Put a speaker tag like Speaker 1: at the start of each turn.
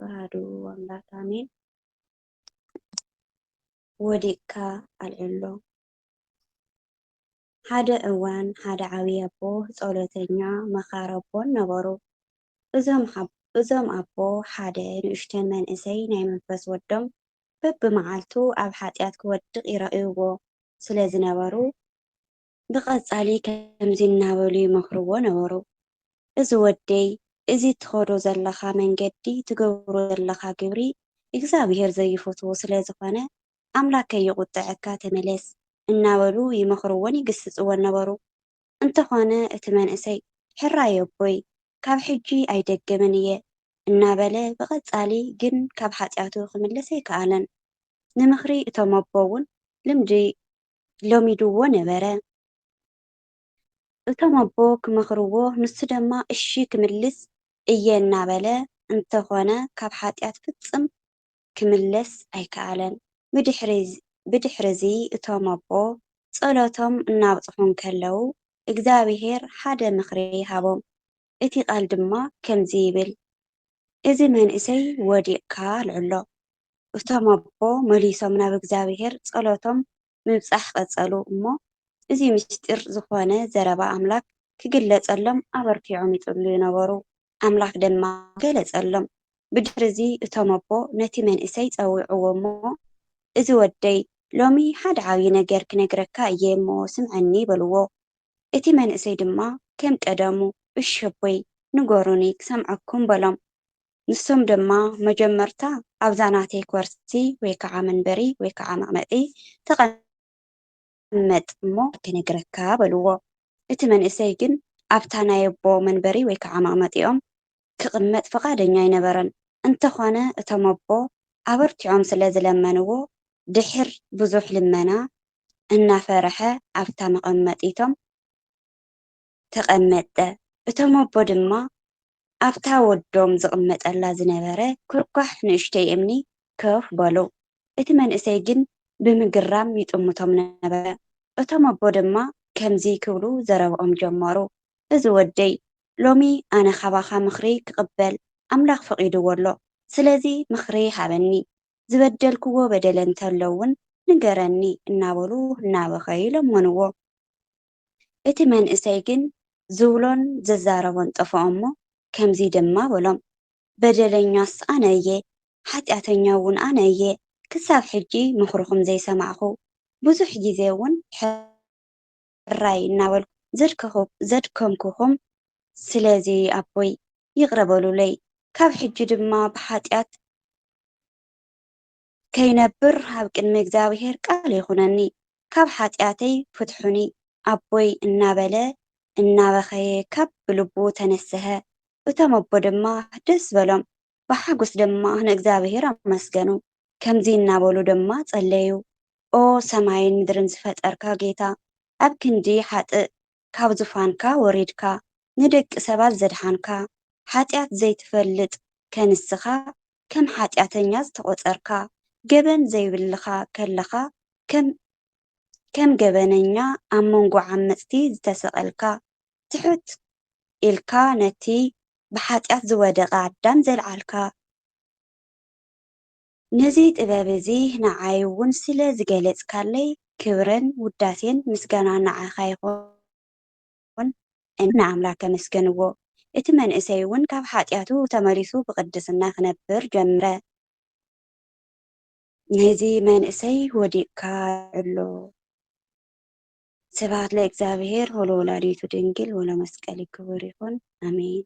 Speaker 1: አሐዱ አምላክ አሜን። ወዲቅካ አልዕሎ ሓደ እዋን ሓደ ዓብይ አቦ ጸሎተኛ መኻር አቦን ነበሩ። እዞም አቦ ሓደ ንእሽተን መንእሰይ ናይ መንፈስ ወዶም በብመዓልቱ ኣብ ኃጢአት ክወድቕ ይረአይዎ ስለ ዝነበሩ ብቐጻሊ ከምዚ እናበሉ ይመኽርዎ ነበሩ። እዚ ወደይ እዚ ትኸዶ ዘለኻ መንገዲ ትገብሮ ዘለኻ ግብሪ እግዚአብሔር ዘይፈትዎ ስለ ዝኾነ ኣምላክ ከይቁጥዐካ ተመለስ እናበሉ ይመኽርዎን ይግስጽዎን ነበሩ። እንተኾነ እቲ መንእሰይ ሕራይ ኣቦይ ካብ ሕጂ ኣይደገመን እየ እናበለ ብቐጻሊ ግን ካብ ኃጢአቱ ክምለስ ኣይከኣለን። ንምኽሪ እቶም ኣቦ እውን ልምዲ ለሚድዎ ነበረ። እቶም ኣቦ ክመኽርዎ ንሱ ድማ እሺ ክምልስ እየ እናበለ እንተኾነ ካብ ኃጢአት ፍጽም ክምለስ ኣይከኣለን። ብድሕሪዚ እቶም ኣቦ ጸሎቶም እናብጽሑ ከለዉ እግዚአብሔር ሓደ ምኽሪ ሃቦም። እቲ ቃል ድማ ከምዚ ይብል፣ እዚ መንእሰይ ወዲቕካ አልዕሎ። እቶም ኣቦ መሊሶም ናብ እግዚአብሔር ጸሎቶም ምብጻሕ ቀጸሉ እሞ እዚ ምስጢር ዝኾነ ዘረባ ኣምላክ ክግለጸሎም ኣበርቲዖም ይጽልዩ ነበሩ። ኣምላክ ድማ ገለጸሎም። ብድሕሪዚ እቶም ኣቦ ነቲ መንእሰይ ጸዊዕዎ እሞ እዚ ወደይ ሎሚ ሓደ ዓብይ ነገር ክነግረካ እየ እሞ ስምዐኒ በልዎ። እቲ መንእሰይ ድማ ከም ቀደሙ እሺ ኣቦይ ንገሩኒ ክሰምዐኩም በሎም። ንሶም ድማ መጀመርታ ኣብዛ ናተይ ከርሲ ወይ ከዓ መንበሪ ወይ ከዓ መቐመጢ ተቐመጥ እሞ ክነግረካ በልዎ። እቲ መንእሰይ ግን ኣብታ ናይ ኣቦ መንበሪ ወይ ከዓ መቐመጢኦም ክቕመጥ ፈቃደኛ ኣይነበረን። እንተኾነ እቶም ኣቦ ኣበርቲዖም ስለ ዝለመንዎ ድሕር ብዙሕ ልመና እናፈረሐ ኣብታ መቐመጢቶም ተቐመጠ። እቶም ኣቦ ድማ ኣብታ ወዶም ዝቕመጠላ ዝነበረ ኩርኳሕ ንእሽተይ እምኒ ከፍ በሉ። እቲ መንእሰይ ግን ብምግራም ይጥምቶም ነበረ። እቶም ኣቦ ድማ ከምዚ ክብሉ ዘረብኦም ጀመሩ፣ እዚ ወደይ ሎሚ ኣነ ካባኻ ምኽሪ ክቕበል ኣምላኽ ፈቒድዎ ኣሎ። ስለዚ ምኽሪ ሃበኒ፣ ዝበደልክዎ በደለ እንተለውን ንገረኒ እናበሉ እናበኸዩ ለመንዎ። እቲ መንእሰይ ግን ዝብሎን ዘዛረቦን ጠፍኦ እሞ ከምዚ ድማ በሎም፣ በደለኛስ ኣነ እየ፣ ኃጢአተኛ እውን ኣነ እየ። ክሳብ ሕጂ ምኽርኩም ዘይሰማዕኹ ብዙሕ ግዜ እውን ሕራይ እናበልኩ ዘድከምክኹም፣ ስለዚ ኣቦይ ይቅረ በሉለይ። ካብ ሕጂ ድማ ብኃጢአት ከይነብር ኣብ ቅድሚ እግዚአብሔር ቃል ይኹነኒ፣ ካብ ኃጢአተይ ፍትሑኒ ኣቦይ እናበለ እናበኸየ ካብ ብልቡ ተነስሐ። እቶም ኣቦ ድማ ደስ በሎም፣ ብሓጎስ ድማ ንእግዚአብሔር ኣመስገኑ። ከምዚ እናበሉ ድማ ጸለዩ፣ ኦ ሰማይን ምድርን ዝፈጠርካ ጌታ፣ ኣብ ክንዲ ሓጥእ ካብ ዙፋንካ ወሪድካ ንደቂ ሰባት ዘድሓንካ፣ ኃጢአት ዘይትፈልጥ ከንስኻ ከም ኃጢአተኛ ዝተቖጸርካ፣ ገበን ዘይብልኻ ከለኻ ከም ገበነኛ ኣብ መንጎ ዓመፅቲ ዝተሰቐልካ፣ ትሑት ኢልካ ነቲ ብኃጢአት ዝወደቐ ኣዳም ዘልዓልካ። ነዚ ጥበብ እዚ ንዓይ እውን ስለ ዝገለጽካለይ ክብርን ውዳሴን ምስጋና ንዓኻ ይኹን ንኣምላክ ኣመስገንዎ። እቲ መንእሰይ እውን ካብ ኃጢአቱ ተመሊሱ ብቅድስና ክነብር ጀመረ። ነዚ መንእሰይ ወዲቕካ አልዕሎ። ስብሐት ለእግዚአብሔር ወለወላዲቱ ድንግል ወለመስቀሉ ክቡር ይኹን አሜን።